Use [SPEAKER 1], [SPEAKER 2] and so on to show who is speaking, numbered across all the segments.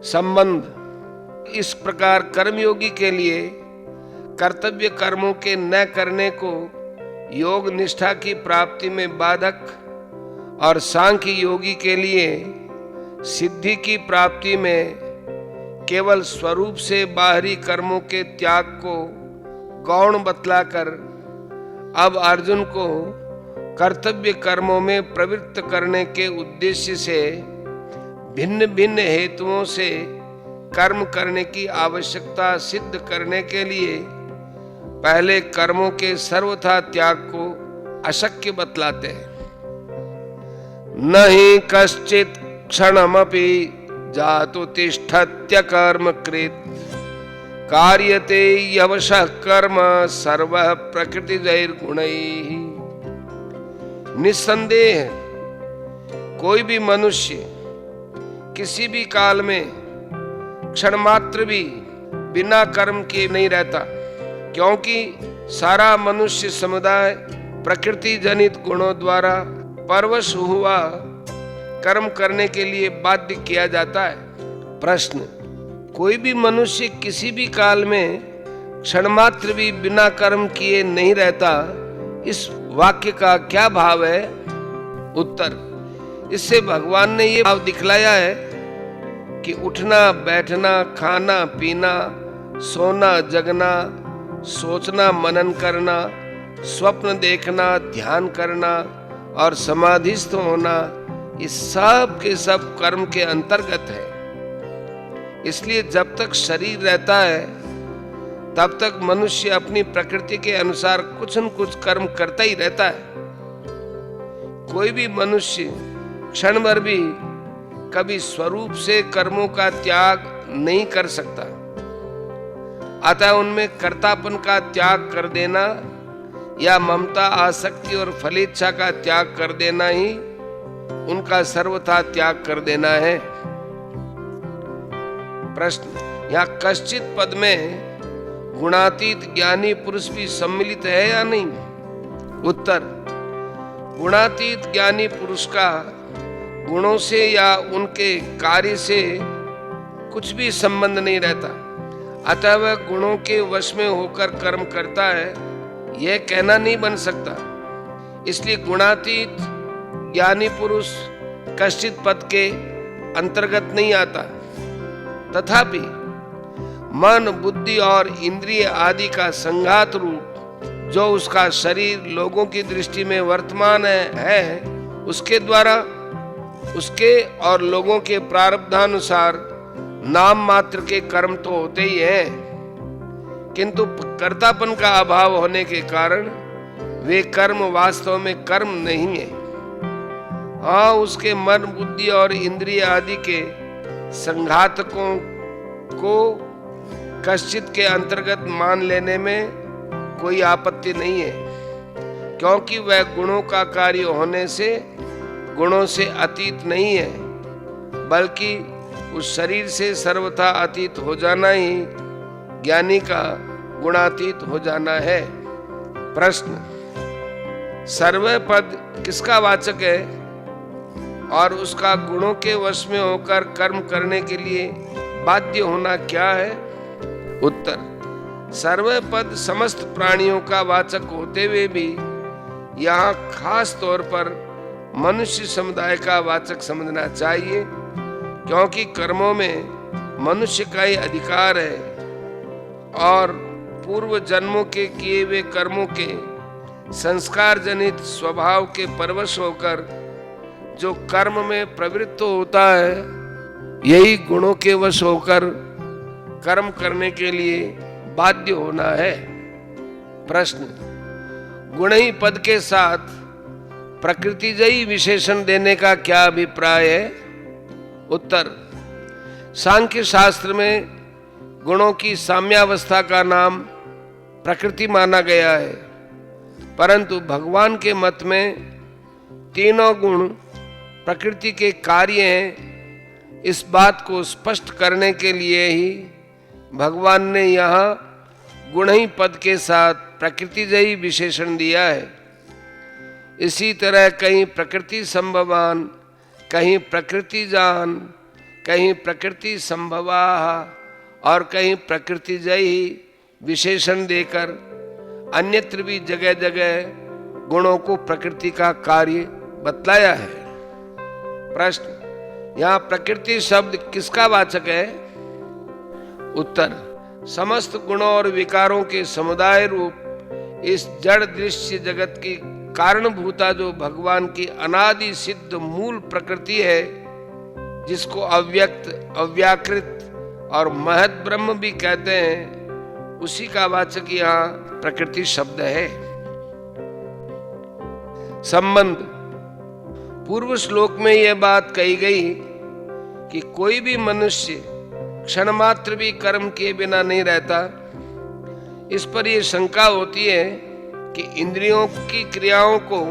[SPEAKER 1] संबंध। इस प्रकार कर्मयोगी के लिए कर्तव्य कर्मों के न करने को योग निष्ठा की प्राप्ति में बाधक और सांख्य योगी के लिए सिद्धि की प्राप्ति में केवल स्वरूप से बाहरी कर्मों के त्याग को गौण बतलाकर अब अर्जुन को कर्तव्य कर्मों में प्रवृत्त करने के उद्देश्य से भिन्न भिन्न हेतुओं से कर्म करने की आवश्यकता सिद्ध करने के लिए पहले कर्मों के सर्वथा त्याग को अशक्य बतलाते हैं। नहि कश्चित् क्षणमपि जातु तिष्ठत्य कर्म कृत कार्यते यवशः कर्म सर्वः प्रकृतिजैर्गुणैः। निस्संदेह कोई भी मनुष्य किसी भी काल में क्षण मात्र भी बिना कर्म किए नहीं रहता, क्योंकि सारा मनुष्य समुदाय प्रकृति जनित गुणों द्वारा परवश हुआ कर्म करने के लिए बाध्य किया जाता है। प्रश्न, कोई भी मनुष्य किसी भी काल में क्षण मात्र भी बिना कर्म किए नहीं रहता, इस वाक्य का क्या भाव है? उत्तर, इससे भगवान ने ये भाव दिखलाया है कि उठना बैठना खाना पीना सोना जगना सोचना मनन करना स्वप्न देखना ध्यान करना और समाधिस्थ होना ये सब के सब कर्म के अंतर्गत है। इसलिए जब तक शरीर रहता है तब तक मनुष्य अपनी प्रकृति के अनुसार कुछ न कुछ कर्म करता ही रहता है। कोई भी मनुष्य क्षण भर भी कभी स्वरूप से कर्मों का त्याग नहीं कर सकता। अतः उनमें कर्तापन का त्याग कर देना या ममता आसक्ति और फलेच्छा का त्याग कर देना ही उनका सर्वथा त्याग कर देना है। प्रश्न, यहाँ कश्चित पद में गुणातीत ज्ञानी पुरुष भी सम्मिलित है या नहीं? उत्तर, गुणातीत ज्ञानी पुरुष का गुणों से या उनके कार्य से कुछ भी संबंध नहीं रहता, अतः वह गुणों के वश में होकर कर्म करता है यह कहना नहीं बन सकता। इसलिए गुणातीत ज्ञानी पुरुष कश्चित पद के अंतर्गत नहीं आता। तथापि मन बुद्धि और इंद्रिय आदि का संघात रूप जो उसका शरीर लोगों की दृष्टि में वर्तमान है उसके द्वारा उसके और लोगों के प्रारब्धानुसार नाम मात्र के कर्म तो होते ही हैं, किंतु कर्तापन का अभाव होने के कारण वे कर्म वास्तव में कर्म नहीं है। हाँ, उसके मन बुद्धि और इंद्रिय आदि के संघातकों को कश्चित के अंतर्गत मान लेने में कोई आपत्ति नहीं है, क्योंकि वह गुणों का कार्य होने से गुणों से अतीत नहीं है, बल्कि उस शरीर से सर्वथा अतीत हो जाना ही ज्ञानी का गुणातीत हो जाना है। प्रश्न, सर्वः पद किसका वाचक है और उसका गुणों के वश में होकर कर्म करने के लिए बाध्य होना क्या है? उत्तर, सर्वः पद समस्त प्राणियों का वाचक होते हुए भी यहाँ खास तौर पर मनुष्य समुदाय का वाचक समझना चाहिए, क्योंकि कर्मों में मनुष्य का ही अधिकार है और पूर्व जन्मों के किए हुए कर्मों के संस्कार जनित स्वभाव के परवश होकर जो कर्म में प्रवृत्त होता है यही गुणों के वश होकर कर्म करने के लिए बाध्य होना है। प्रश्न, गुण ही पद के साथ प्रकृतिजयी विशेषण देने का क्या अभिप्राय है? उत्तर, सांख्य शास्त्र में गुणों की साम्यावस्था का नाम प्रकृति माना गया है, परंतु भगवान के मत में तीनों गुण प्रकृति के कार्य हैं। इस बात को स्पष्ट करने के लिए ही भगवान ने यहाँ गुण ही पद के साथ प्रकृतिजयी विशेषण दिया है। इसी तरह कहीं प्रकृति संभवान, कहीं प्रकृति जान, कहीं प्रकृति संभवा और कहीं प्रकृति जयी विशेषण देकर अन्यत्र भी जगह जगह गुणों को प्रकृति का कार्य बतलाया है। प्रश्न, यहाँ प्रकृति शब्द किसका वाचक है? उत्तर, समस्त गुणों और विकारों के समुदाय रूप इस जड़ दृश्य जगत की कारणभूता जो भगवान की अनादि सिद्ध मूल प्रकृति है, जिसको अव्यक्त, अव्याकृत और महत ब्रह्म भी कहते हैं, उसी का वाचक यहाँ प्रकृति शब्द है। संबंध, पूर्व श्लोक में यह बात कही गई कि कोई भी मनुष्य क्षण मात्र भी कर्म किए बिना नहीं रहता। इस पर यह शंका होती है कि इंद्रियों की क्रियाओं को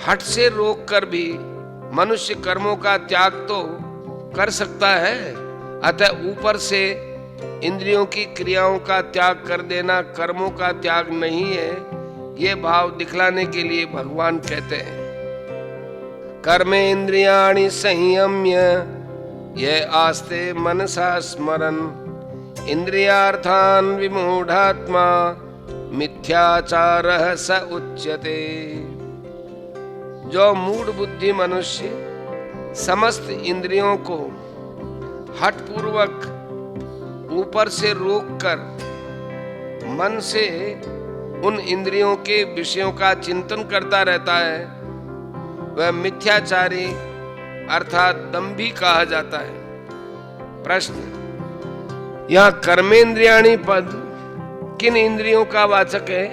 [SPEAKER 1] हठ से रोककर भी मनुष्य कर्मों का त्याग तो कर सकता है, अतः ऊपर से इंद्रियों की क्रियाओं का त्याग कर देना कर्मों का त्याग नहीं है, ये भाव दिखलाने के लिए भगवान कहते हैं, कर्मे इंद्रियाणि संयम्य ये आस्ते मनसा स्मरन् इंद्रियार्थान विमूढ़ात्मा मिथ्याचारः स उच्यते। जो मूढ़ बुद्धि मनुष्य समस्त इंद्रियों को हठपूर्वक ऊपर से रोककर मन से उन इंद्रियों के विषयों का चिंतन करता रहता है, वह मिथ्याचारी अर्थात दंभी कहा जाता है। प्रश्न, यह कर्मेंद्रियाणि पद किन इंद्रियों का वाचक है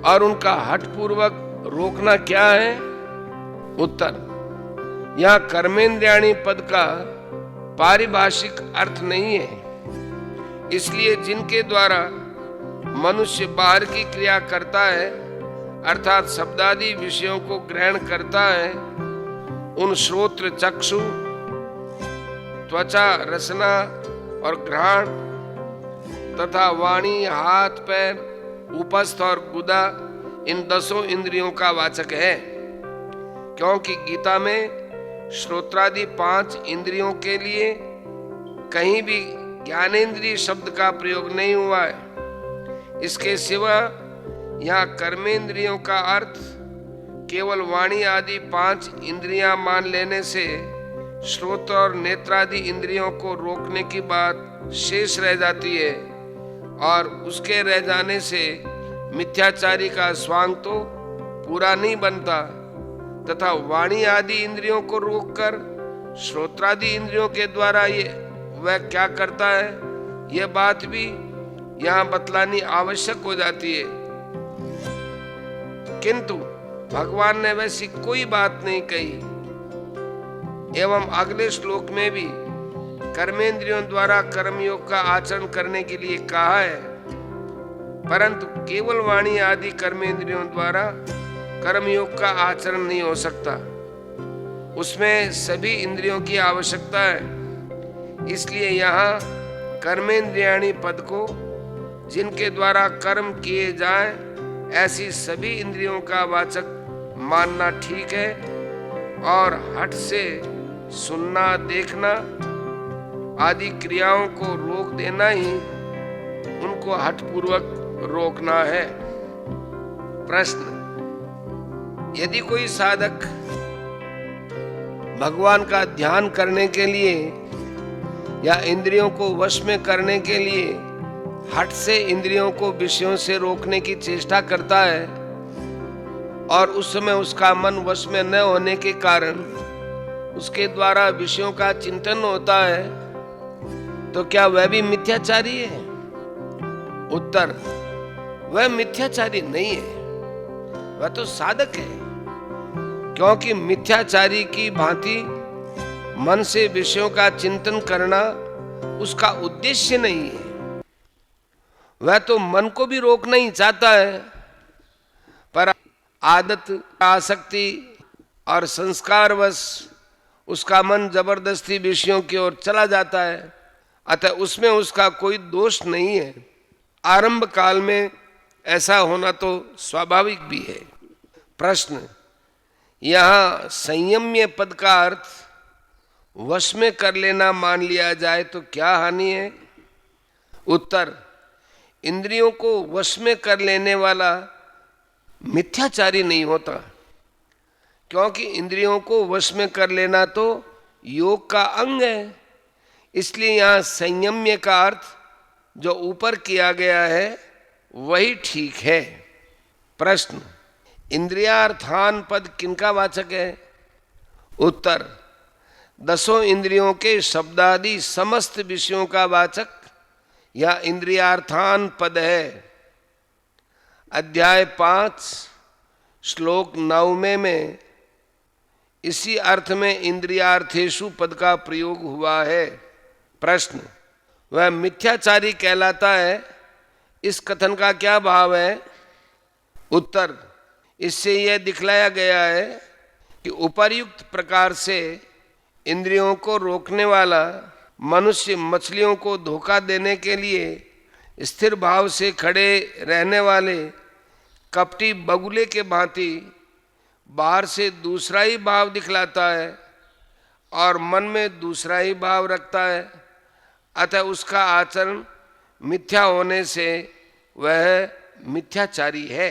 [SPEAKER 1] और उनका हठपूर्वक रोकना क्या है? उत्तर, यह कर्मेंद्रियाणि पद का पारिभाषिक अर्थ नहीं है, इसलिए जिनके द्वारा मनुष्य बाहर की क्रिया करता है अर्थात शब्दादि विषयों को ग्रहण करता है, उन श्रोत्र, चक्षु, त्वचा, रसना और घ्राण तथा वाणी, हाथ, पैर, उपस्थ और गुदा इन 10 इंद्रियों का वाचक है, क्योंकि गीता में श्रोत्रादि 5 इंद्रियों के लिए कहीं भी ज्ञानेंद्रिय शब्द का प्रयोग नहीं हुआ है। इसके सिवा यहाँ कर्मेंद्रियों का अर्थ केवल वाणी आदि 5 इंद्रियां मान लेने से श्रोत्र और नेत्रादि इंद्रियों को रोकने की बात शेष रह जाती है और उसके रह जाने से मिथ्याचारी का स्वांग तो पूरा नहीं बनता, तथा वाणी आदि इंद्रियों को रोककर श्रोत्रादि इंद्रियों के द्वारा ये वह क्या करता है, यह बात भी यहाँ बतलानी आवश्यक हो जाती है। किंतु भगवान ने वैसी कोई बात नहीं कही एवं अगले श्लोक में भी कर्मेंद्रियों द्वारा कर्मयोग का आचरण करने के लिए कहा है, परंतु केवल वाणी आदि कर्मेंद्रियों द्वारा कर्मयोग का आचरण नहीं हो सकता, उसमें सभी इंद्रियों की आवश्यकता है। इसलिए यहाँ कर्मेंद्रियाणि पद को जिनके द्वारा कर्म किए जाएं ऐसी सभी इंद्रियों का वाचक मानना ठीक है और हठ से सुनना, देखना आदि क्रियाओं को रोक देना ही उनको हठपूर्वक रोकना है। प्रश्न, यदि कोई साधक भगवान का ध्यान करने के लिए या इंद्रियों को वश में करने के लिए हठ से इंद्रियों को विषयों से रोकने की चेष्टा करता है और उस समय उसका मन वश में न होने के कारण उसके द्वारा विषयों का चिंतन होता है, तो क्या वह भी मिथ्याचारी है? उत्तर, वह मिथ्याचारी नहीं है, वह तो साधक है, क्योंकि मिथ्याचारी की भांति मन से विषयों का चिंतन करना उसका उद्देश्य नहीं है। वह तो मन को भी रोकना ही चाहता है, पर आदत, आसक्ति और संस्कारवश उसका मन जबरदस्ती विषयों की ओर चला जाता है, अतः उसमें उसका कोई दोष नहीं है। आरंभ काल में ऐसा होना तो स्वाभाविक भी है। प्रश्न, यहाँ संयम्य पद का अर्थ वश में कर लेना मान लिया जाए तो क्या हानि है? उत्तर, इंद्रियों को वश में कर लेने वाला मिथ्याचारी नहीं होता, क्योंकि इंद्रियों को वश में कर लेना तो योग का अंग है। इसलिए यहाँ संयम्य का अर्थ जो ऊपर किया गया है वही ठीक है। प्रश्न, इंद्रियार्थान पद किनका वाचक है? उत्तर, दसों इंद्रियों के शब्दादि समस्त विषयों का वाचक या इंद्रियार्थान पद है। अध्याय 5 श्लोक 9 में इसी अर्थ में इंद्रियार्थेषु पद का प्रयोग हुआ है। प्रश्न, वह मिथ्याचारी कहलाता है, इस कथन का क्या भाव है? उत्तर, इससे यह दिखलाया गया है कि उपर्युक्त प्रकार से इंद्रियों को रोकने वाला मनुष्य मछलियों को धोखा देने के लिए स्थिर भाव से खड़े रहने वाले कपटी बगुले के भांति बाहर से दूसरा ही भाव दिखलाता है और मन में दूसरा ही भाव रखता है। अतः उसका आचरण मिथ्या होने से वह मिथ्याचारी है।